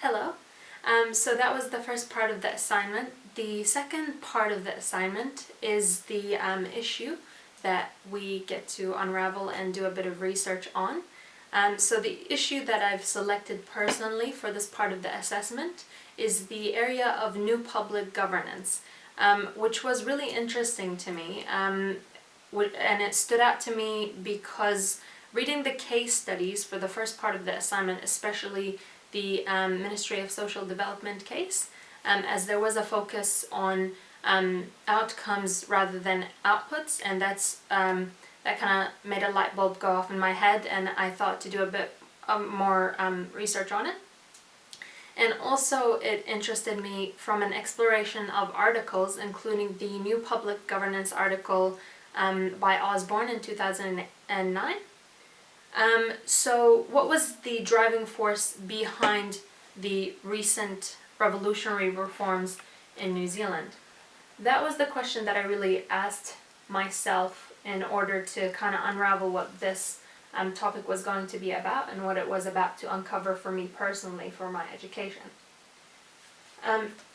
Hello. So that was the first part of the assignment. The second part of the assignment is the issue that we get to unravel and do a bit of research on. So the issue that I've selected personally for this part of the assessment is the area of new public governance, which was really interesting to me. And it stood out to me because reading the case studies for the first part of the assignment, especially the Ministry of Social Development case, as there was a focus on outcomes rather than outputs, and that kind of made a light bulb go off in my head, and I thought to do a bit more research on it. And also it interested me from an exploration of articles, including the New Public Governance article by Osborne in 2009. So what was the driving force behind the recent revolutionary reforms in New Zealand? That was the question that I really asked myself in order to kind of unravel what this topic was going to be about and what it was about to uncover for me personally for my education.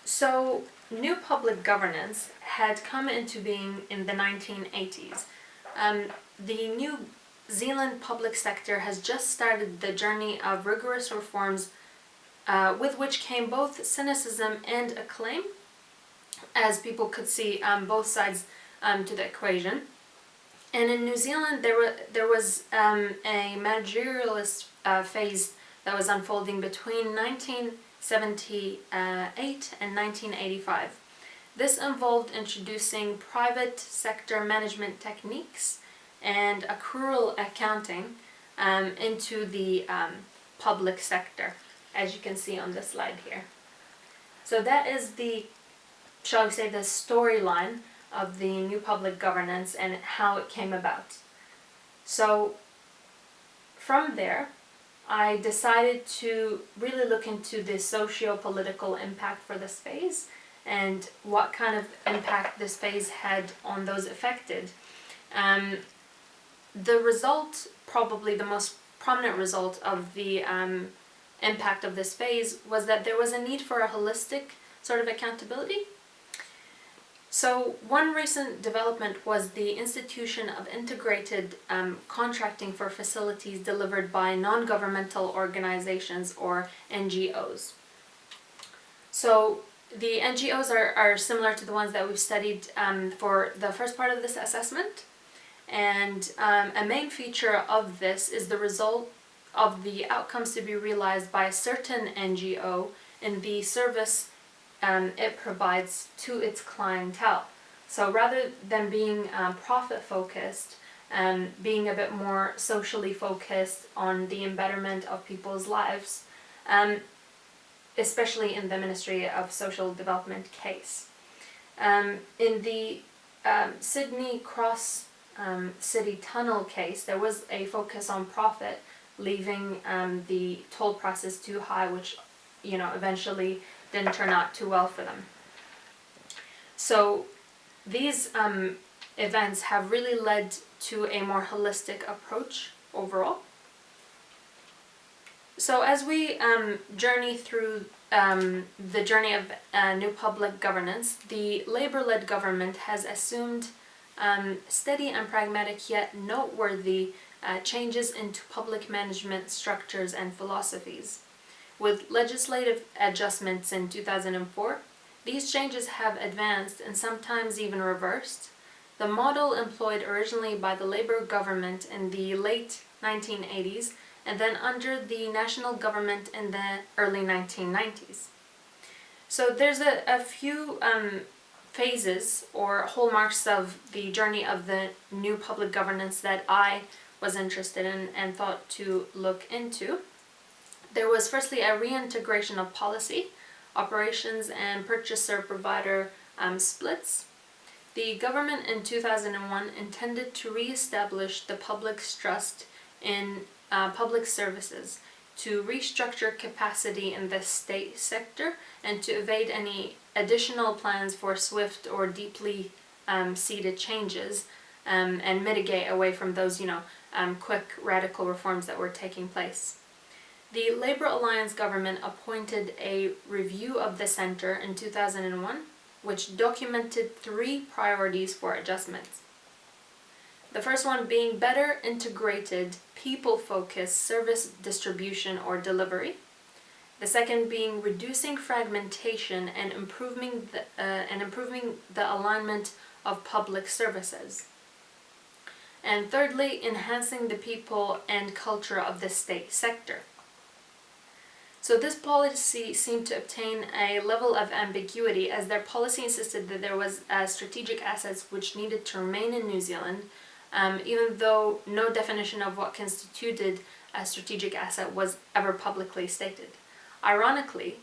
So new public governance had come into being in the 1980s. The New Zealand public sector has just started the journey of rigorous reforms with which came both cynicism and acclaim, as people could see both sides to the equation. And in New Zealand there was a managerialist phase that was unfolding between 1978 and 1985. This involved introducing private sector management techniques and accrual accounting into the public sector, as you can see on this slide here. So that is the, shall we say, the storyline of the new public governance and how it came about. So from there, I decided to really look into the socio-political impact for this phase and what kind of impact this phase had on those affected. The result, probably the most prominent result of the impact of this phase, was that there was a need for a holistic sort of accountability. So one recent development was the institution of integrated contracting for facilities delivered by non-governmental organizations, or NGOs. So the NGOs are similar to the ones that we've studied for the first part of this assessment. And a main feature of this is the result of the outcomes to be realized by a certain NGO in the service it provides to its clientele. So rather than being profit-focused and being a bit more socially focused on the betterment of people's lives, especially in the Ministry of Social Development case. In the Sydney Cross City Tunnel case, there was a focus on profit, leaving the toll prices too high, which eventually didn't turn out too well for them. So these events have really led to a more holistic approach overall. So as we journey through the journey of new public governance, the Labour-led government has assumed steady and pragmatic yet noteworthy changes into public management structures and philosophies. With legislative adjustments in 2004, these changes have advanced and sometimes even reversed the model employed originally by the Labour government in the late 1980s and then under the national government in the early 1990s. So there's a few phases or hallmarks of the journey of the new public governance that I was interested in and thought to look into. There was firstly a reintegration of policy, operations and purchaser-provider splits. The government in 2001 intended to re-establish the public's trust in public services, to restructure capacity in the state sector, and to evade any additional plans for swift or deeply seated changes and mitigate away from those, quick radical reforms that were taking place. The Labour Alliance government appointed a review of the centre in 2001, which documented 3 priorities for adjustments. The first one being better integrated, people-focused service distribution or delivery. The second being reducing fragmentation and improving the alignment of public services. And thirdly, enhancing the people and culture of the state sector. So this policy seemed to obtain a level of ambiguity, as their policy insisted that there was strategic assets which needed to remain in New Zealand, even though no definition of what constituted a strategic asset was ever publicly stated. Ironically,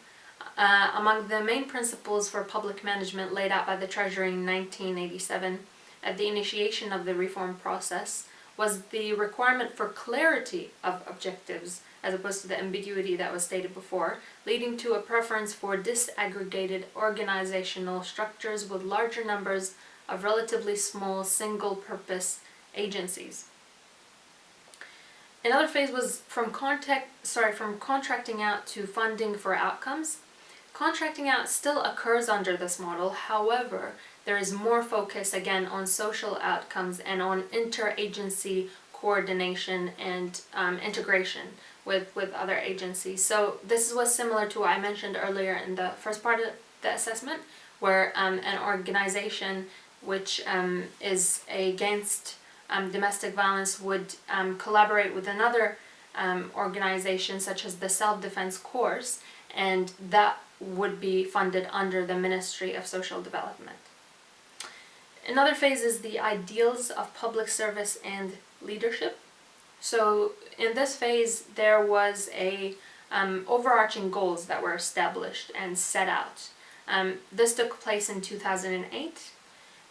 among the main principles for public management laid out by the Treasury in 1987 at the initiation of the reform process was the requirement for clarity of objectives as opposed to the ambiguity that was stated before, leading to a preference for disaggregated organizational structures with larger numbers of relatively small single-purpose agencies. Another phase was from contracting out to funding for outcomes. Contracting out still occurs under this model, however, there is more focus again on social outcomes and on interagency coordination and integration with other agencies. So this was similar to what I mentioned earlier in the first part of the assessment, where an organization which is against domestic violence would collaborate with another organization such as the Self-Defense Course, and that would be funded under the Ministry of Social Development. Another phase is the ideals of public service and leadership. So in this phase there was a overarching goals that were established and set out. This took place in 2008,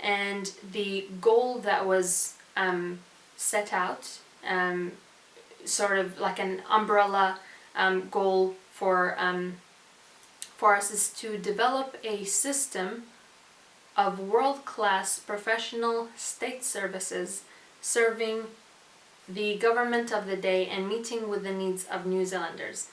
and the goal that was set out, sort of like an umbrella goal for us, is to develop a system of world-class professional state services serving the government of the day and meeting with the needs of New Zealanders.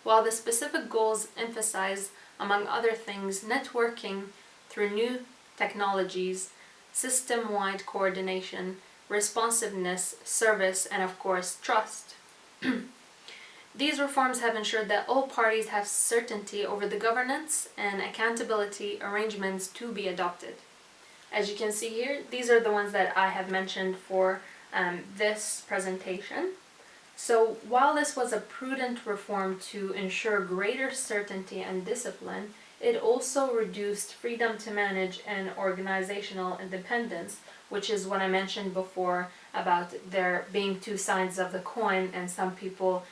While the specific goals emphasize, among other things, networking through new technologies, system-wide coordination, responsiveness, service, and of course, trust. These reforms have ensured that all parties have certainty over the governance and accountability arrangements to be adopted. As you can see here, these are the ones that I have mentioned for this presentation. So while this was a prudent reform to ensure greater certainty and discipline, it also reduced freedom to manage and organizational independence, which is what I mentioned before about there being 2 sides of the coin, and some people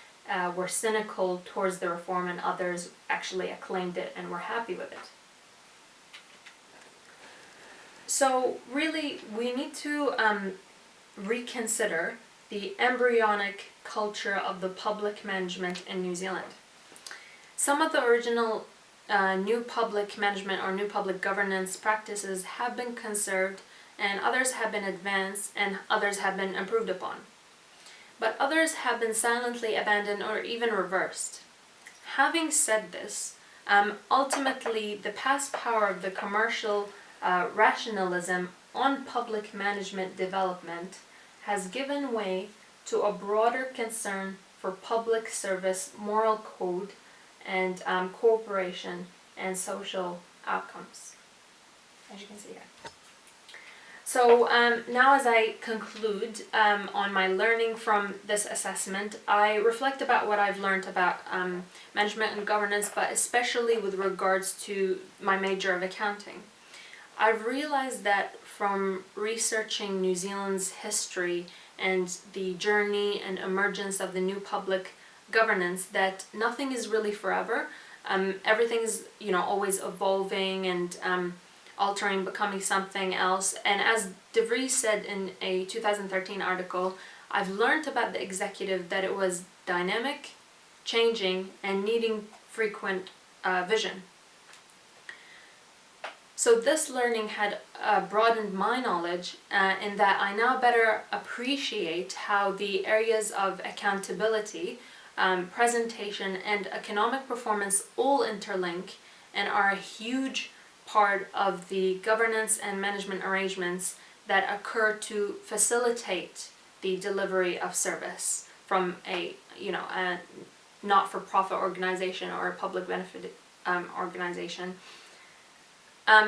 were cynical towards the reform and others actually acclaimed it and were happy with it. So really we need to reconsider the embryonic culture of the public management in New Zealand. Some of the original new public management or new public governance practices have been conserved, and others have been advanced, and others have been improved upon. But others have been silently abandoned or even reversed. Having said this, ultimately the past power of the commercial rationalism on public management development has given way to a broader concern for public service moral code and cooperation and social outcomes, as you can see here. So now as I conclude on my learning from this assessment, I reflect about what I've learned about management and governance, but especially with regards to my major of accounting. I've realized that from researching New Zealand's history and the journey and emergence of the new public governance that nothing is really forever. Everything's always evolving and altering, becoming something else. And as DeVries said in a 2013 article, I've learned about the executive that it was dynamic, changing, and needing frequent vision. So this learning had broadened my knowledge in that I now better appreciate how the areas of accountability presentation, and economic performance all interlink and are a huge part of the governance and management arrangements that occur to facilitate the delivery of service from a not-for-profit organization or a public benefit organization.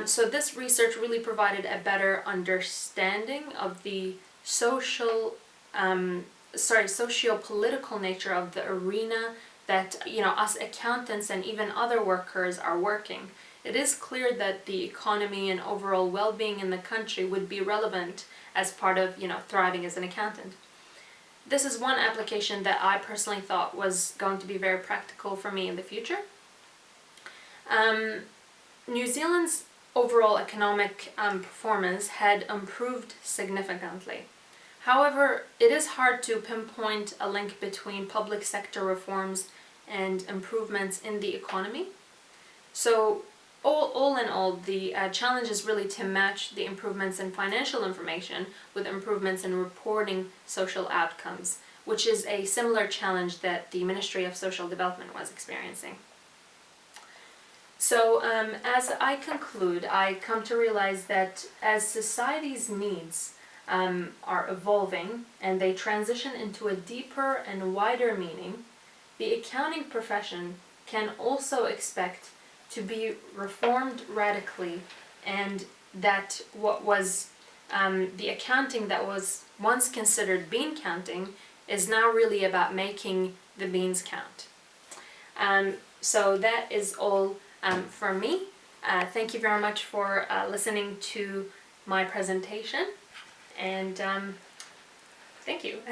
So this research really provided a better understanding of the socio-political nature of the arena that us accountants and even other workers are working. It is clear that the economy and overall well-being in the country would be relevant as part of thriving as an accountant. This is one application that I personally thought was going to be very practical for me in the future. New Zealand's overall economic performance had improved significantly. However, it is hard to pinpoint a link between public sector reforms and improvements in the economy. So all in all, the challenge is really to match the improvements in financial information with improvements in reporting social outcomes, which is a similar challenge that the Ministry of Social Development was experiencing. So as I conclude, I come to realize that as society's needs are evolving and they transition into a deeper and wider meaning, the accounting profession can also expect to be reformed radically, and that what was the accounting that was once considered bean counting is now really about making the beans count. So that is all for me. Thank you very much for listening to my presentation, and thank you.